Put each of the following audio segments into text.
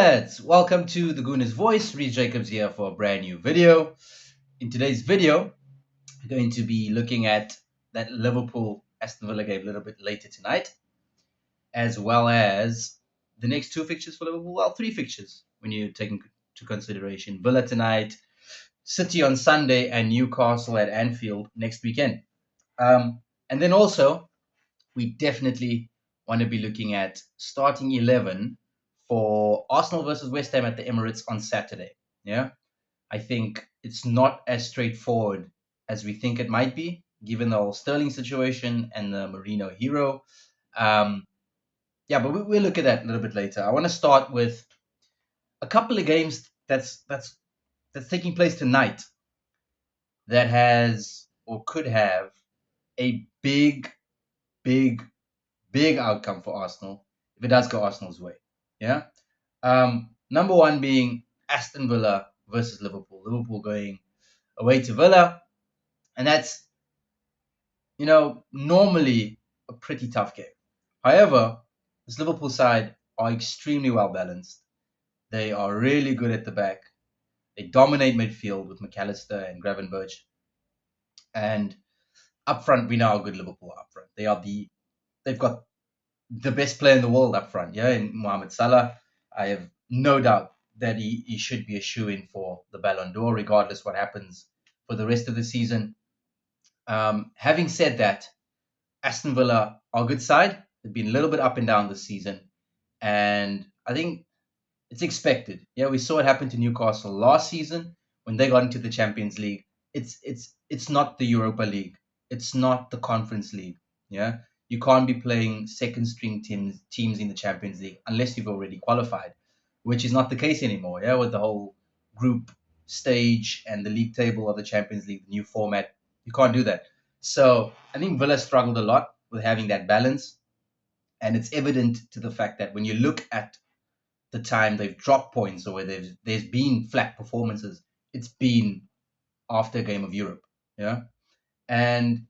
Lads, welcome to the Gooner's Voice. Reece Jacobs here for a brand new video. In today's video, we're going to be looking at that Liverpool Aston Villa game a little bit later tonight, as well as the next two fixtures for Liverpool. Well, three fixtures when you take into consideration Villa tonight, City on Sunday, and Newcastle at Anfield next weekend. And then also, we definitely want to be looking at starting 11 for Arsenal versus West Ham at the Emirates on Saturday. Yeah, I think it's not as straightforward as we think it might be, given the whole Sterling situation and the Merino hero. Um, yeah, but we'll look at that a little bit later. I want to start with a couple of games that's taking place tonight that has or could have a big, big outcome for Arsenal if it does go Arsenal's way. Yeah. Number one being Aston Villa versus Liverpool. Liverpool going away to Villa, and that's normally a pretty tough game. However, this Liverpool side are extremely well balanced. They are really good at the back. They dominate midfield with McAllister and Gravenberch, and up front we know how good Liverpool are up front. They've got the best player in the world up front, yeah, in Mohamed Salah. I have no doubt that he should be a shoo-in for the Ballon d'Or, regardless what happens for the rest of the season. Having said that, Aston Villa are a good side. They've been a little bit up and down this season, and I think it's expected. Yeah, we saw it happen to Newcastle last season when they got into the Champions League. It's not the Europa League. It's not the Conference League. Yeah, you can't be playing second string teams in the Champions League unless you've already qualified, which is not the case anymore. Yeah, with the whole group stage and the league table of the Champions League, the new format, you can't do that. So I think Villa struggled a lot with having that balance, and it's evident to the fact that when you look at the time they've dropped points or where there's been flat performances, it's been after a game of Europe. Yeah, and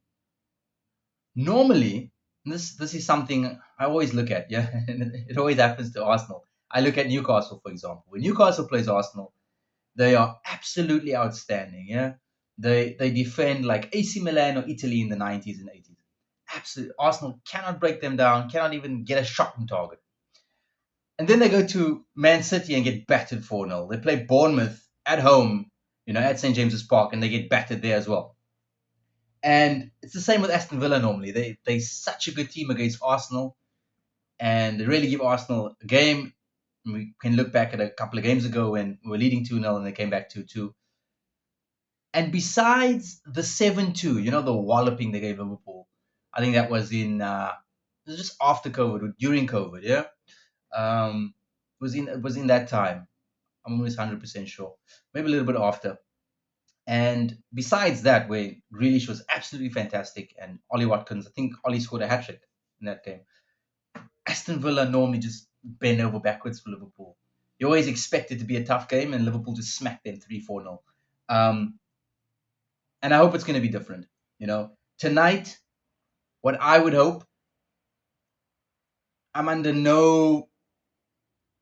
normally this is something I always look at. Yeah, and it always happens to Arsenal. I look at Newcastle, for example. When Newcastle plays Arsenal, they are absolutely outstanding. Yeah, they defend like AC Milan or Italy in the 90s and 80s. Absolutely, Arsenal cannot break them down, cannot even get a shot on target. And then they go to Man City and get battered 4-0. They play Bournemouth at home, at St. James's Park, and they get battered there as well. And it's the same with Aston Villa normally. They're such a good team against Arsenal, and they really give Arsenal a game. We can look back at a couple of games ago when we were leading 2-0 and they came back 2-2. And besides the 7-2, the walloping they gave Liverpool, I think that was it was just after COVID, or during COVID, yeah? It was in that time. I'm almost 100% sure. Maybe a little bit after. And besides that, where Grealish was absolutely fantastic, and Ollie Watkins, I think Ollie scored a hat trick in that game. Aston Villa normally just bend over backwards for Liverpool. You always expect it to be a tough game, and Liverpool just smacked them 3-4-0. And I hope it's going to be different. Tonight, what I would hope, I'm under no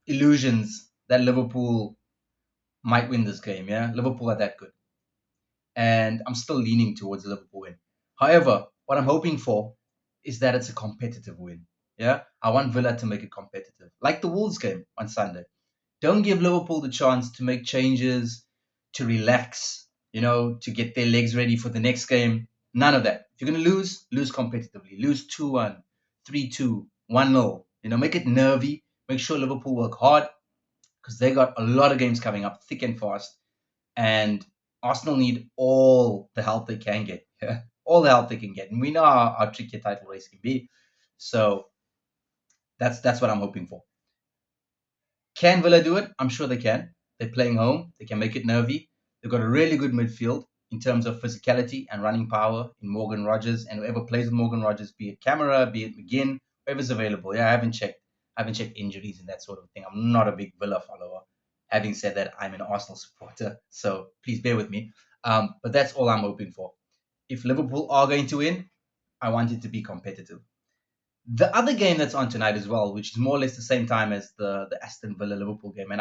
illusions that Liverpool might win this game. Yeah, Liverpool are that good, and I'm still leaning towards a Liverpool win. However, what I'm hoping for is that it's a competitive win. Yeah, I want Villa to make it competitive, like the Wolves game on Sunday. Don't give Liverpool the chance to make changes, to relax, to get their legs ready for the next game. None of that. If you're going to lose competitively. Lose 2-1, 3-2, 1-0. Make it nervy. Make sure Liverpool work hard because they got a lot of games coming up thick and fast. And Arsenal need all the help they can get. All the help they can get. And we know how tricky a title race can be. So that's what I'm hoping for. Can Villa do it? I'm sure they can. They're playing home. They can make it nervy. They've got a really good midfield in terms of physicality and running power in Morgan Rogers, and whoever plays with Morgan Rogers, be it Camara, be it McGinn, whoever's available. Yeah, I haven't checked injuries and that sort of thing. I'm not a big Villa follower. Having said that, I'm an Arsenal supporter, so please bear with me. But that's all I'm hoping for. If Liverpool are going to win, I want it to be competitive. The other game that's on tonight as well, which is more or less the same time as the Aston Villa Liverpool game, and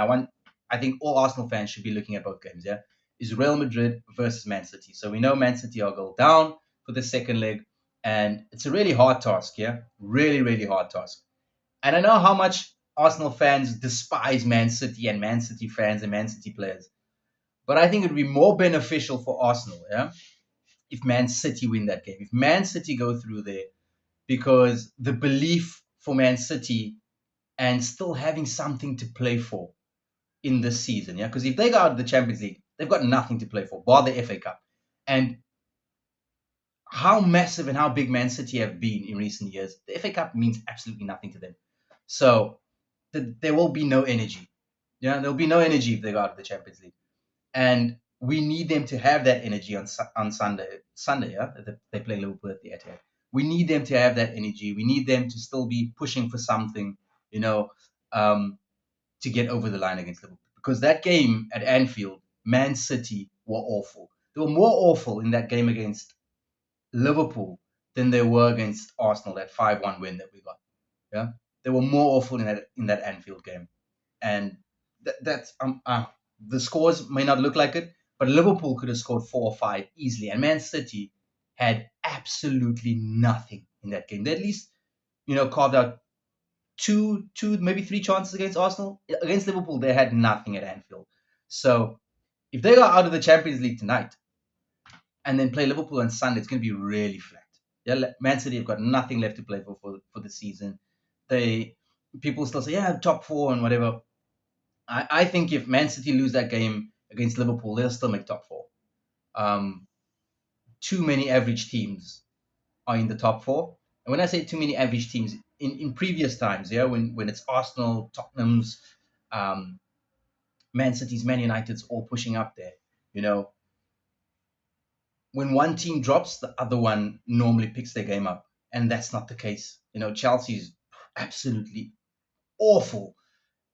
I think all Arsenal fans should be looking at both games. Yeah, is Real Madrid versus Man City. So we know Man City are goal down for the second leg, and it's a really hard task. Yeah, really really hard task. And I know how much Arsenal fans despise Man City and Man City fans and Man City players, but I think it would be more beneficial for Arsenal. Yeah, if Man City win that game, if Man City go through there, because the belief for Man City and still having something to play for in this season. Yeah, because if they go out of the Champions League, they've got nothing to play for, bar the FA Cup. And how massive and how big Man City have been in recent years, the FA Cup means absolutely nothing to them. So there will be no energy. Yeah, there'll be no energy if they go out of the Champions League, and we need them to have that energy on Sunday. Sunday, yeah, they play Liverpool at the Etihad. We need them to have that energy. We need them to still be pushing for something, you know, um, to get over the line against Liverpool. Because that game at Anfield, Man City were awful. They were more awful in that game against Liverpool than they were against Arsenal, that 5-1 win that we got. Yeah, they were more awful in that Anfield game, and that's the scores may not look like it, but Liverpool could have scored 4 or 5 easily, and Man City had absolutely nothing in that game. They at least carved out two maybe three chances against Arsenal. Against Liverpool, they had nothing at Anfield. So if they go out of the Champions League tonight and then play Liverpool on Sunday, it's going to be really flat. Yeah, Man City have got nothing left to play for the season. They People still say, yeah, top four and whatever. I think if Man City lose that game against Liverpool, they'll still make top four. Um, Too many average teams are in the top four. And when I say too many average teams, in previous times, yeah, when it's Arsenal, Tottenham's, um, Man City's, Man United's all pushing up there, you know, when one team drops, the other one normally picks their game up. And that's not the case. Chelsea's absolutely awful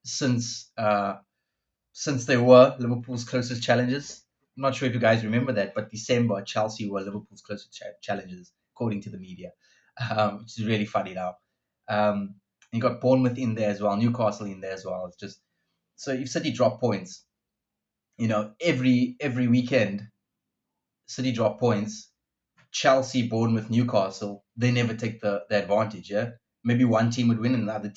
since they were Liverpool's closest challengers. I'm not sure if you guys remember that, but December, Chelsea were Liverpool's closest challengers, according to the media, which is really funny now. You got Bournemouth in there as well, Newcastle in there as well. It's just so if City drop points, every weekend, City drop points. Chelsea, Bournemouth, Newcastle, they never take the advantage. Yeah, maybe one team would win and the other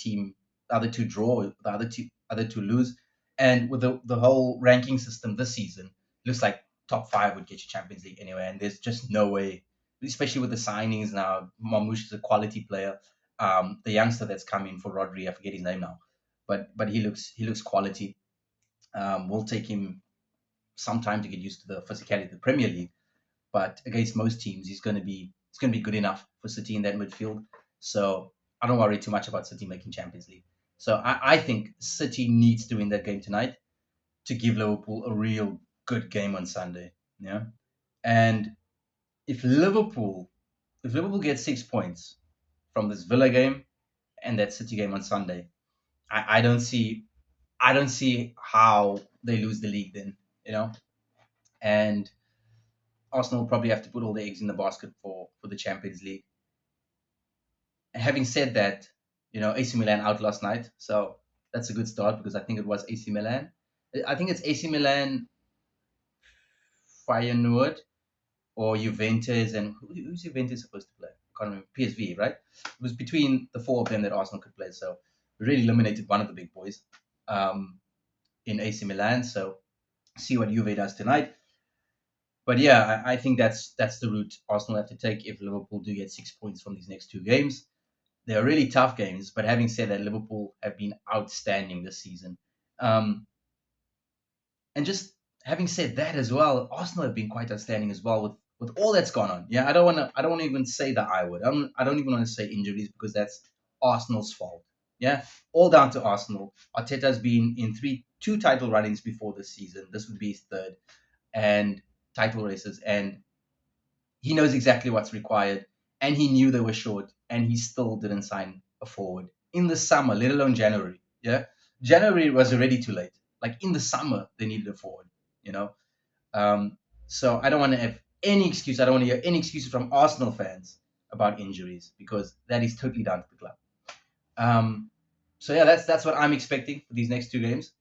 two draw, the other two lose. And with the whole ranking system this season, looks like top five would get you Champions League anyway. And there's just no way, especially with the signings now. Marmoush is a quality player. The youngster that's come in for Rodri, I forget his name now, but he looks quality. We'll take him some time to get used to the physicality of the Premier League, but against most teams, he's going to be good enough for City in that midfield. So I don't worry too much about City making Champions League. So I think City needs to win that game tonight to give Liverpool a real good game on Sunday. Yeah, and if Liverpool if Liverpool gets 6 points from this Villa game and that City game on Sunday, I don't see how they lose the league then. And Arsenal will probably have to put all the eggs in the basket for the Champions League. And having said that, AC Milan out last night, so that's a good start because I think it was AC Milan. I think it's AC Milan, Feyenoord, or Juventus, and who's Juventus supposed to play? I can't remember. PSV, right? It was between the four of them that Arsenal could play, so we really eliminated one of the big boys um, in AC Milan. So see what Juve does tonight. But yeah, I think that's the route Arsenal have to take if Liverpool do get 6 points from these next two games. They are really tough games, but having said that, Liverpool have been outstanding this season. Um, and just having said that as well, Arsenal have been quite outstanding as well with all that's gone on. Yeah, I don't want to even say that I don't even want to say injuries because that's Arsenal's fault. Yeah, all down to Arsenal. Arteta's been in two title runnings before this season. This would be his third and title races, and he knows exactly what's required, and he knew they were short, and he still didn't sign a forward in the summer, let alone January. Yeah, January was already too late. Like in the summer, they needed a forward. You know, so I don't want to have any excuse. I don't want to hear any excuses from Arsenal fans about injuries because that is totally down to the club. Um, so yeah, that's what I'm expecting for these next two games,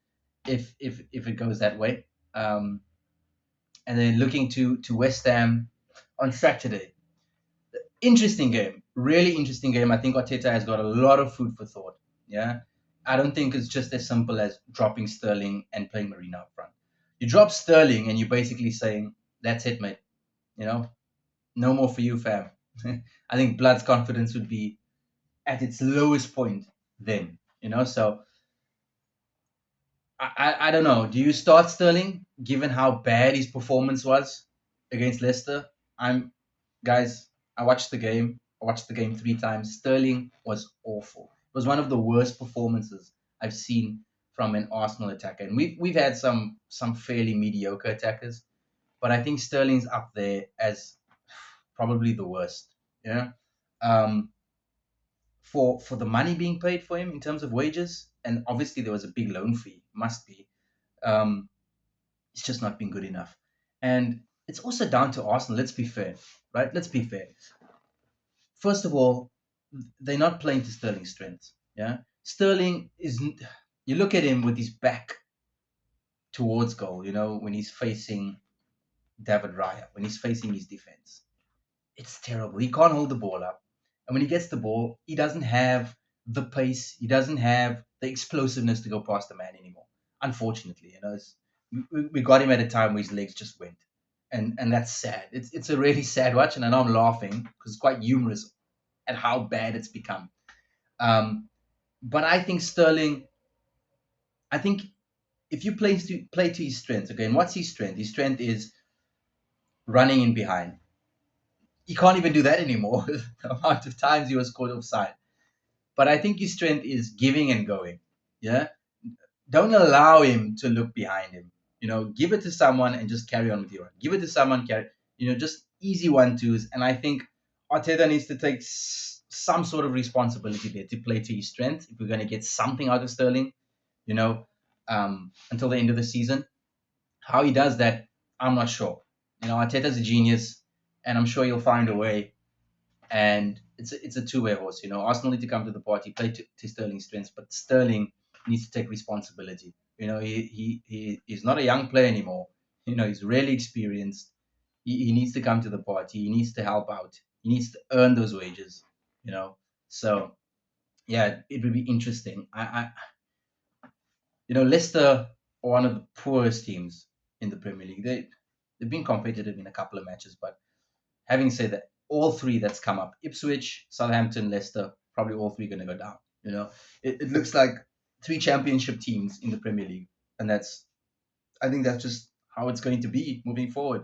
if it goes that way. Um, and then looking to West Ham on Saturday. Interesting game, really interesting game. I think Arteta has got a lot of food for thought. Yeah, I don't think it's just as simple as dropping Sterling and playing Merino up front. You drop Sterling and you're basically saying, "That's it, mate. You know, no more for you, fam." I think Blood's confidence would be at its lowest point then. So I don't know. Do you start Sterling given how bad his performance was against Leicester? I'm Guys, I watched the game. I watched the game three times. Sterling was awful. It was one of the worst performances I've seen from an Arsenal attacker. And we've had some fairly mediocre attackers, but I think Sterling's up there as probably the worst. Yeah. Um, for the money being paid for him in terms of wages, and obviously there was a big loan fee, must be. Um, it's just not been good enough. And it's also down to Arsenal. Let's be fair, right? Let's be fair. First of all, they're not playing to Sterling's strengths. Yeah, Sterling is. You look at him with his back towards goal. When he's facing David Raya, when he's facing his defense, it's terrible. He can't hold the ball up, and when he gets the ball, he doesn't have the pace. He doesn't have the explosiveness to go past the man anymore. Unfortunately, we got him at a time where his legs just went, and that's sad. It's a really sad watch, and I know I'm laughing because it's quite humorous at how bad it's become. Um, but I think Sterling. I think if you play to his strengths, okay, and what's his strength? His strength is running in behind. He can't even do that anymore. The amount of times he was caught offside. But I think his strength is giving and going. Yeah, don't allow him to look behind him. Give it to someone and just carry on with your run. Give it to someone, carry. Just easy 1-2s. And I think Arteta needs to take some sort of responsibility there to play to his strength if we're going to get something out of Sterling. You know, until the end of the season. How he does that, I'm not sure. Arteta's a genius, and I'm sure he'll find a way. And it's a two-way horse. Arsenal need to come to the party, play to Sterling's strengths, but Sterling needs to take responsibility. He's not a young player anymore. He's really experienced. He needs to come to the party. He needs to help out. He needs to earn those wages. So yeah, it would be interesting. Leicester are one of the poorest teams in the Premier League. They've been competitive in a couple of matches, but having said that, all three that's come up, Ipswich, Southampton, Leicester, probably all three going to go down. It looks like three championship teams in the Premier League, and I think that's just how it's going to be moving forward.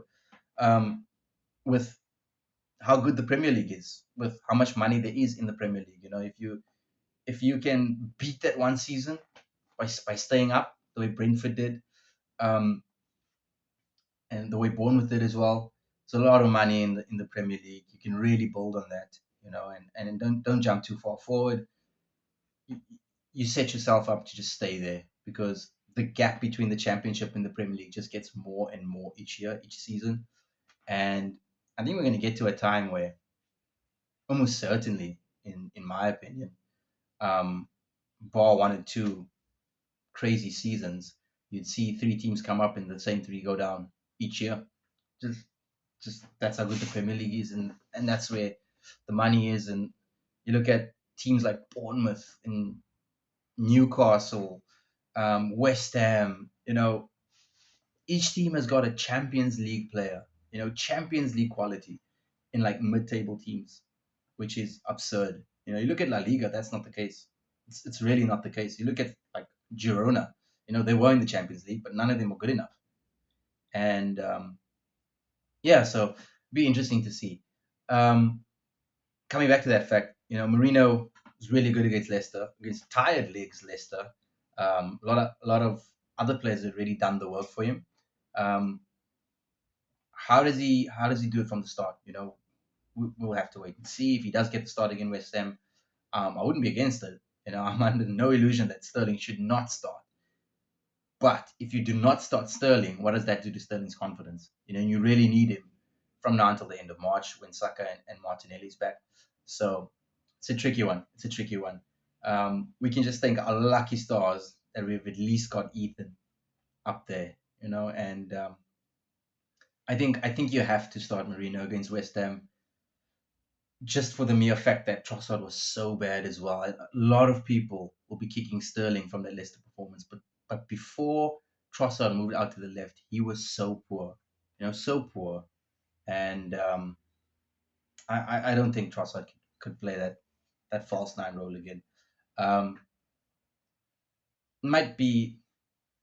With how good the Premier League is, with how much money there is in the Premier League. If you can beat that one season by staying up the way Brentford did, um, and the way Bournemouth did as well. It's a lot of money in the Premier League. You can really build on that, and don't jump too far forward. You, you set yourself up to just stay there because the gap between the Championship and the Premier League just gets more and more each year, each season. And I think we're going to get to a time where, almost certainly, in my opinion, um, bar one and two crazy seasons, you'd see three teams come up and the same three go down each year. Just that's how good the Premier League is, and that's where the money is. And you look at teams like Bournemouth and Newcastle, West Ham. Each team has got a Champions League player. Champions League quality in like mid-table teams, which is absurd. You look at La Liga, that's not the case. It's really not the case. You look at like Girona. They were in the Champions League, but none of them were good enough. And yeah, so be interesting to see. Um, Coming back to that fact, Merino was really good against Leicester, against tired legs Leicester. A lot of other players have really done the work for him. Um, how does he do it from the start? We'll have to wait and see if he does get the start against West Ham. I wouldn't be against it. I'm under no illusion that Sterling should not start. But if you do not start Sterling, what does that do to Sterling's confidence? You really need him from now until the end of March when Saka and Martinelli's back. So it's a tricky one. It's a tricky one. We can just thank our lucky stars that we've at least got Ethan up there, and I think you have to start Merino against West Ham just for the mere fact that Trossard was so bad as well. A lot of people will be kicking Sterling from that Leicester performance, but before Trossard moved out to the left, he was so poor, so poor, and I don't think Trossard could play that false nine role again. Um, might be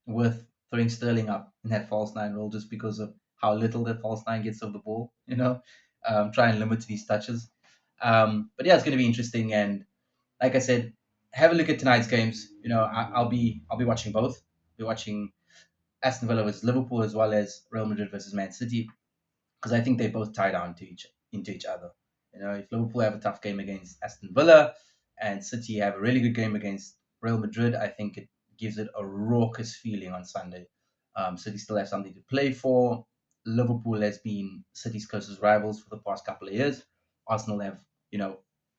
worth throwing Sterling up in that false nine role just because of how little that false nine gets of the ball, try and limit these touches. But yeah, it's going to be interesting. And like I said, have a look at tonight's games. I'll be watching both. I'll be watching Aston Villa versus Liverpool as well as Real Madrid versus Man City because I think they both tie down to into each other. If Liverpool have a tough game against Aston Villa and City have a really good game against Real Madrid, I think it gives it a raucous feeling on Sunday. City still have something to play for. Liverpool has been City's closest rivals for the past couple of years. Arsenal have,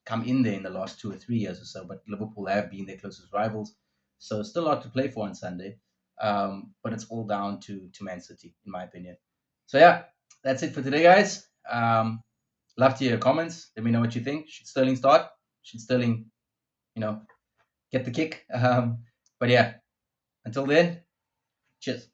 come in there in the last 2 or 3 years or so, but Liverpool have been their closest rivals. So still a lot to play for on Sunday. But it's all down to Man City, in my opinion. So yeah, that's it for today, guys. Love to hear your comments. Let me know what you think. Should Sterling start? Should Sterling, you know, get the kick? But yeah, until then, cheers.